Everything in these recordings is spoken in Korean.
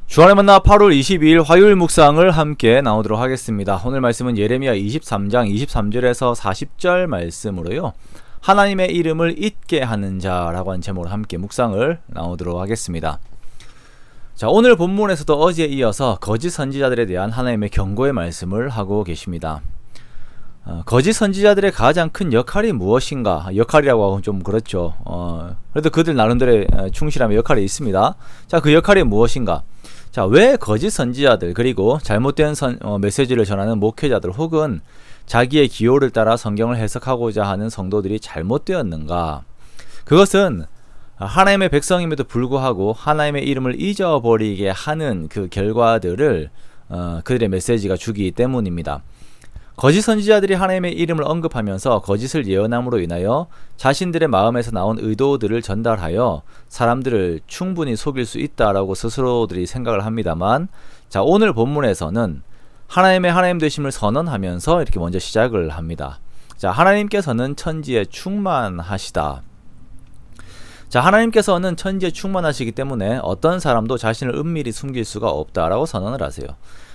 주안의 만나 8월 22일 화요일 묵상을 함께 나오도록 하겠습니다. 오늘 말씀은 예레미야 23장 23절에서 40절 말씀으로요. 하나님의 이름을 잊게 하는 자라고 한 제목으로 함께 묵상을 나오도록 하겠습니다. 자, 오늘 본문에서도 어제에 이어서 거짓 선지자들에 대한 하나님의 경고의 말씀을 하고 계십니다. 거짓 선지자들의 가장 큰 역할이 무엇인가? 역할이라고 하면 좀 그렇죠. 그래도 그들 나름대로의 충실함의 역할이 있습니다. 자, 그 역할이 무엇인가? 자, 왜 거짓 선지자들 그리고 잘못된 메시지를 전하는 목회자들 혹은 자기의 기호를 따라 성경을 해석하고자 하는 성도들이 잘못되었는가? 그것은 하나님의 백성임에도 불구하고 하나님의 이름을 잊어버리게 하는 그 결과들을 그들의 메시지가 주기 때문입니다. 거짓 선지자들이 하나님의 이름을 언급하면서 거짓을 예언함으로 인하여 자신들의 마음에서 나온 의도들을 전달하여 사람들을 충분히 속일 수 있다라고 스스로들이 생각을 합니다만, 자, 오늘 본문에서는 하나님 되심을 선언하면서 이렇게 먼저 시작을 합니다. 자, 하나님께서는 천지에 충만하시다. 자, 하나님께서는 천지에 충만하시기 때문에 어떤 사람도 자신을 은밀히 숨길 수가 없다라고 선언을 하세요.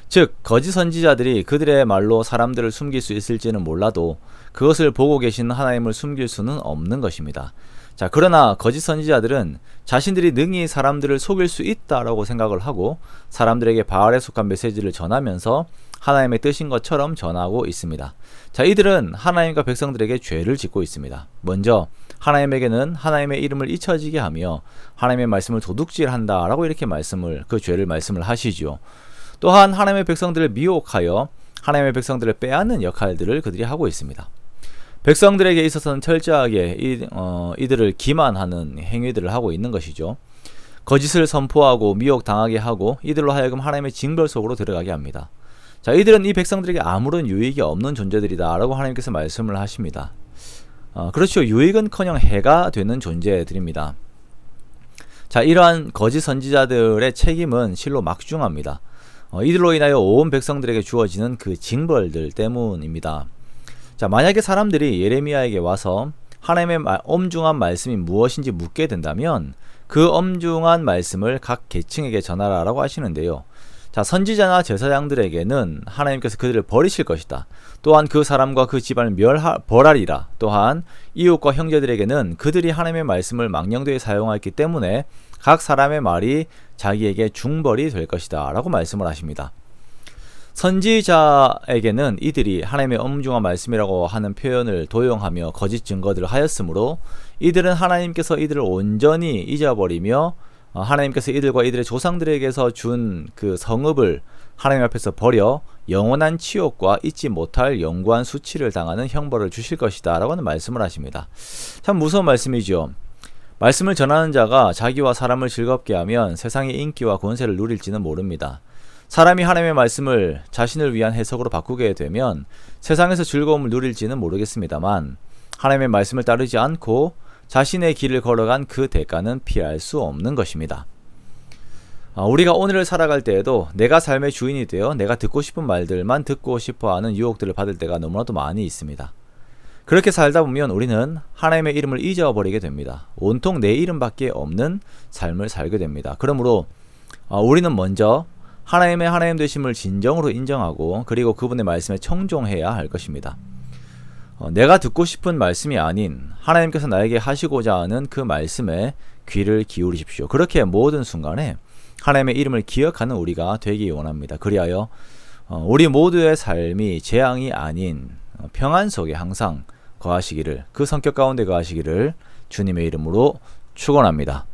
즉, 거짓 선지자들이 그들의 말로 사람들을 숨길 수 있을지는 몰라도 그것을 보고 계신 하나님을 숨길 수는 없는 것입니다. 자, 그러나 거짓 선지자들은 자신들이 능히 사람들을 속일 수 있다라고 생각을 하고 사람들에게 바알에 속한 메시지를 전하면서 하나님의 뜻인 것처럼 전하고 있습니다. 자, 이들은 하나님과 백성들에게 죄를 짓고 있습니다. 먼저 하나님에게는 하나님의 이름을 잊혀지게 하며 하나님의 말씀을 도둑질한다라고 이렇게 그 죄를 말씀을 하시죠. 또한 하나님의 백성들을 미혹하여 하나님의 백성들을 빼앗는 역할들을 그들이 하고 있습니다. 백성들에게 있어서는 철저하게 이들을 기만하는 행위들을 하고 있는 것이죠. 거짓을 선포하고 미혹당하게 하고 이들로 하여금 하나님의 징벌 속으로 들어가게 합니다. 자, 이들은 이 백성들에게 아무런 유익이 없는 존재들이다 라고 하나님께서 말씀을 하십니다. 그렇죠. 유익은커녕 해가 되는 존재들입니다. 자, 이러한 거짓 선지자들의 책임은 실로 막중합니다. 이들로 인하여 온 백성들에게 주어지는 그 징벌들 때문입니다. 자, 만약에 사람들이 예레미야에게 와서 하나님의 엄중한 말씀이 무엇인지 묻게 된다면 그 엄중한 말씀을 각 계층에게 전하라라고 하시는데요. 자, 선지자나 제사장들에게는 하나님께서 그들을 버리실 것이다. 또한 그 사람과 그 집안을 벌하리라. 또한 이웃과 형제들에게는 그들이 하나님의 말씀을 망령되이 사용하였기 때문에 각 사람의 말이 자기에게 중벌이 될 것이다 라고 말씀을 하십니다. 선지자에게는 이들이 하나님의 엄중한 말씀이라고 하는 표현을 도용하며 거짓 증거들을 하였으므로 이들은 하나님께서 이들을 온전히 잊어버리며 하나님께서 이들과 이들의 조상들에게서 준 그 성읍을 하나님 앞에서 버려 영원한 치욕과 잊지 못할 영구한 수치를 당하는 형벌을 주실 것이다 라고 하는 말씀을 하십니다. 참 무서운 말씀이죠. 말씀을 전하는 자가 자기와 사람을 즐겁게 하면 세상의 인기와 권세를 누릴지는 모릅니다. 사람이 하나님의 말씀을 자신을 위한 해석으로 바꾸게 되면 세상에서 즐거움을 누릴지는 모르겠습니다만 하나님의 말씀을 따르지 않고 자신의 길을 걸어간 그 대가는 피할 수 없는 것입니다. 우리가 오늘을 살아갈 때에도 내가 삶의 주인이 되어 내가 듣고 싶은 말들만 듣고 싶어하는 유혹들을 받을 때가 너무나도 많이 있습니다. 그렇게 살다 보면 우리는 하나님의 이름을 잊어버리게 됩니다. 온통 내 이름밖에 없는 삶을 살게 됩니다. 그러므로 우리는 먼저 하나님의 하나님 되심을 진정으로 인정하고 그리고 그분의 말씀에 청종해야 할 것입니다. 내가 듣고 싶은 말씀이 아닌 하나님께서 나에게 하시고자 하는 그 말씀에 귀를 기울이십시오. 그렇게 모든 순간에 하나님의 이름을 기억하는 우리가 되기 원합니다. 그리하여 우리 모두의 삶이 재앙이 아닌 평안 속에 항상 거하시기를, 그 성격 가운데 거하시기를 주님의 이름으로 축원합니다.